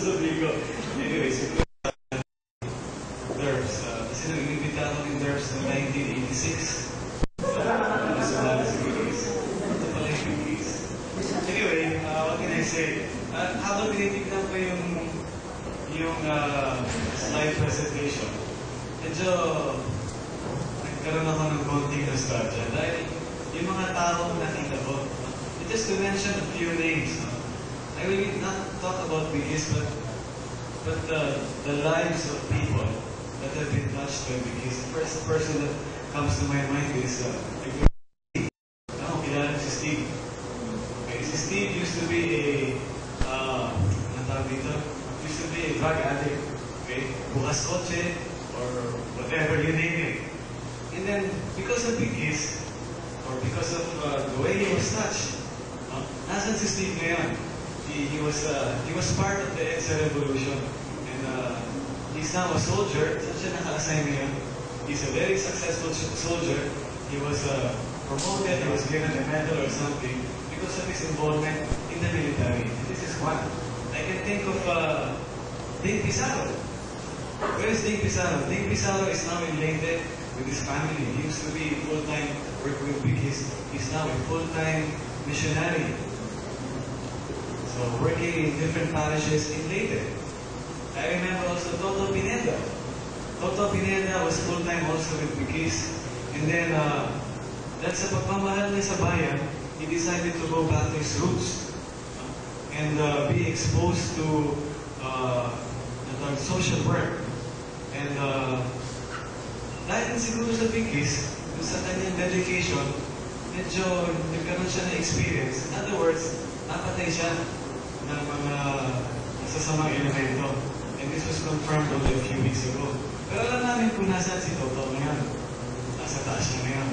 sasabihin ko. Anyway, siguro Derbs. Kasi nag-ibita ako ng Derbs noong 1986. Ito pala yung Biggies. Anyway, what can I say? Habang tinitignan ko yung slide presentation, medyo nagkaroon ako ng konting nostalgia dahil yung mga taong nakita ko, just to mention a few names, I will not talk about Biggies, but the lives of people that have been touched by Biggies. The first person that comes to my mind is Steve. Kilala si Steve. Okay, si Steve used to be used to be a drug addict. Okay, bukas kotse or whatever you name it. And then because of Biggies, or because of the way he was touched, nasan si Steve ngayon? He was part of the EDSA revolution, and he's now a soldier. Saan siya naka-assign ngayon? He's a very successful soldier. He was promoted, he was given a medal or something because of his involvement in the military. And this is one. I can think of Dave Pizarro. Where is Dave Pizarro? Dave Pizarro is now in Leyte with his family. He used to be full-time working with Biggies. He's now a full-time missionary. So working in different parishes in Leyte. I remember also Toto Pineda. Toto Pineda was full-time also with Biggies. And then, that's sa pagmamahal niya sa bayan, he decided to go back to his roots and be exposed to social work. And dahil siguro sa Biggies, sa kanyang dedication, medyo nagkaroon siya ng experience. In other words, napatay siya ng mga sasamang elemento. And this was confirmed only a few weeks ago. Pero alam namin kung nasaan si Toto ngayon. Nasa taas siya ngayon.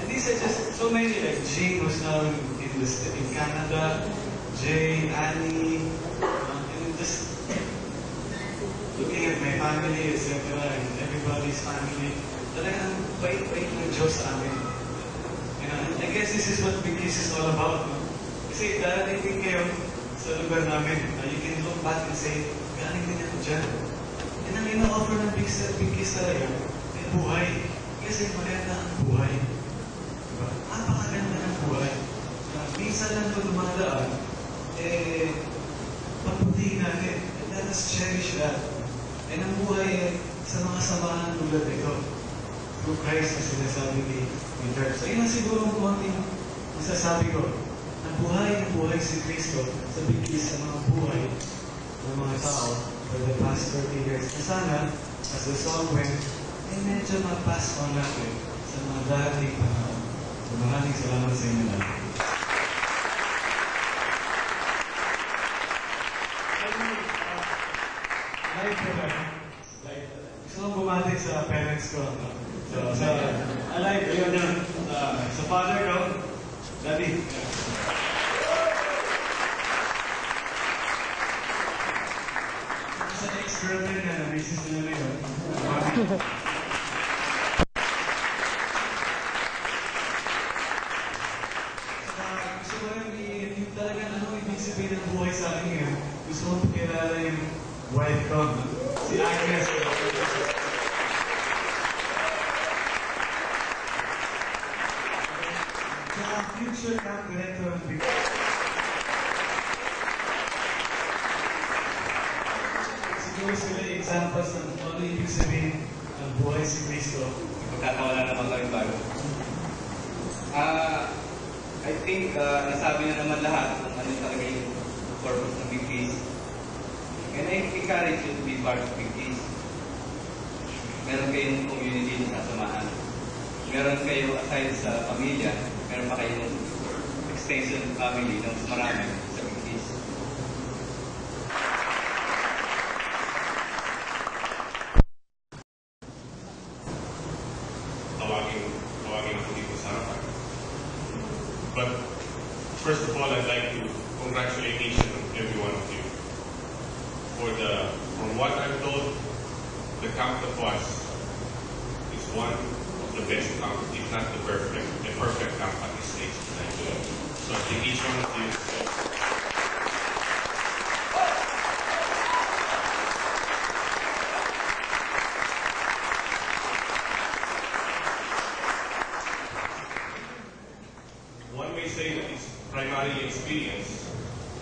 And these are just so many, like Jane was now in Canada, Jay, Annie, and just looking at my family, etc., and everybody's family, talagang bait-bait ng Diyos sa amin. And I guess this is what Biggies is all about. No? Kasi darating kayo sa lugar namin, you can look back and say, galing din ako dyan. And ang ina-offer ng Biggies talaga, ay buhay. Kasi maganda ang buhay. Diba? Napakaganda ng buhay. Minsan lang ito dumadaan, pagbutihin natin. And let us cherish that. And ang buhay sa mga samahan tulad ito. Through Christ na sinasabi ni Dirk. So yun ang siguro ang konting masasabi ko. Nabuhay si Kristo sa Biggies sa mga buhay ng mga tao for the past 30 years. Na sana, as the song went, medyo ma-pass on natin sa mga darating panahon. So maraming salamat sa inyo lang. Gusto kong bumati sa parents ko. So, ayun yun. Sa father ko, Daddy. Sa ex-girlfriend na na-basis nila ngayon. Gusto ko rin talaga ibig sabihin ng buhay sa akin ngayon. Gusto ko pakilala yung wife ko, si Agnes. Future camp director ng Biggies. Siguro sila examples ng ano ibig sabihin ng buhay si Kristo. Magkakawala naman kami bago. I think nasabi na naman lahat ng ano talaga yung purpose ng Biggies. And I encourage you to be part of Biggies. Meron kayong community na sasamahan. Meron kayo aside sa pamilya, meron pa kayong extension family ng marami sa Biggies. Tawagin ako dito sa harapan. But first of all, I'd like to congratulate each and every one of you from what I'm told, the Camp de Poas is one of the best camp, if not the perfect camp at this stage tonight. So I think each one of you one may say that it's primarily experience,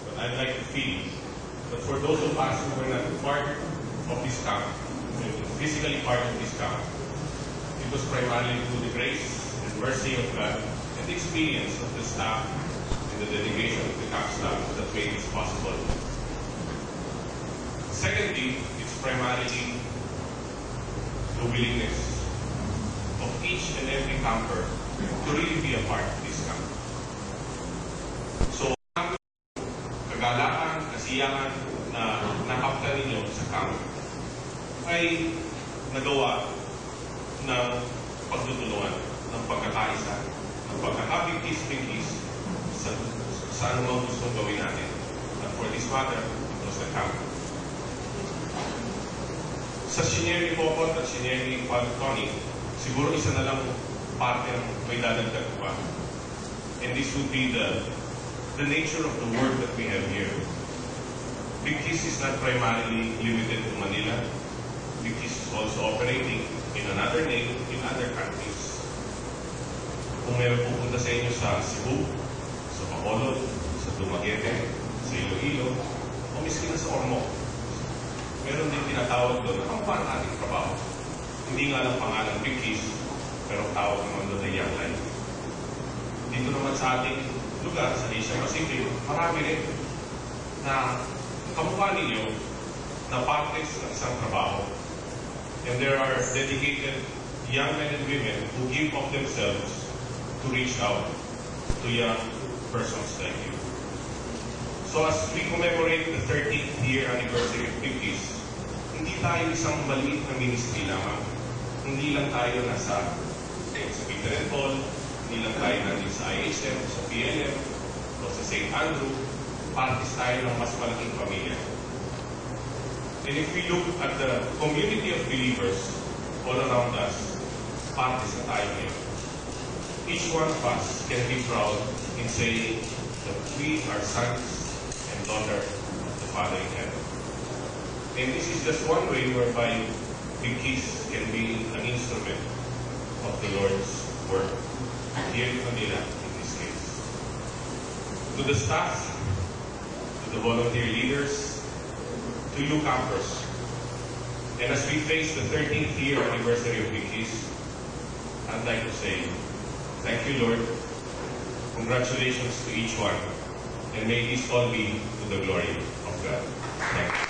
but I'd like to feel that for those of us who were not part of this camp, physically part of this camp, it was primarily through the grace and mercy of God and the experience of the staff and the dedication of the camp staff that made this possible. Secondly, it's primarily the willingness of each and every camper to really be a part of this camp. So, kagalakan, kasiyahan na nakapta ninyo sa camp ay nagawa ng pagtutulungan, ng pagkakaisa, ng pagkakabigkis-bigkis sa anumang gustong gawin natin. And for this matter, it was the camp. Sa Shineri Popot at Shineri Tony, siguro isa na lang parte ng may dadagdag pa. And this would be the nature of the work that we have here. Big Kiss is not primarily limited to Manila. Big Kiss is also operating in another name in other countries. Kung meron pupunta sa inyo sa Cebu, sa Bacolod, sa Dumaguete, sa Iloilo, o miskin na sa Ormoc, meron din tinatawag doon na kampan ating trabaho. Hindi nga lang pangalan Big Kiss, pero tawag naman doon na Young Life. Dito naman sa ating lugar, sa Asia Pacific, marami rin na kamukha ninyo na parte ng isang trabaho. And there are dedicated young men and women who give of themselves to reach out to young persons like you. So as we commemorate the 13th year anniversary of Big Kiss, hindi tayo isang maliit na ministry lamang. Hindi lang tayo nasa Peter and Paul, hindi lang tayo nandito sa IHM, sa PLM, o sa St. Andrew, parties tayo ng mas malaking pamilya. And if we look at the community of believers all around us, parties na tayo ngayon. Each one of us can be proud in saying that we are sons and daughters of the Father in heaven. And this is just one way whereby Big Kiss can be an instrument of the Lord's work here in Manila in this case. To the staff, to the volunteer leaders, to you campers, and as we face the 13th year anniversary of Big Kiss, I'd like to say, thank you, Lord. Congratulations to each one, and may this all be to the glory of God. Thank you.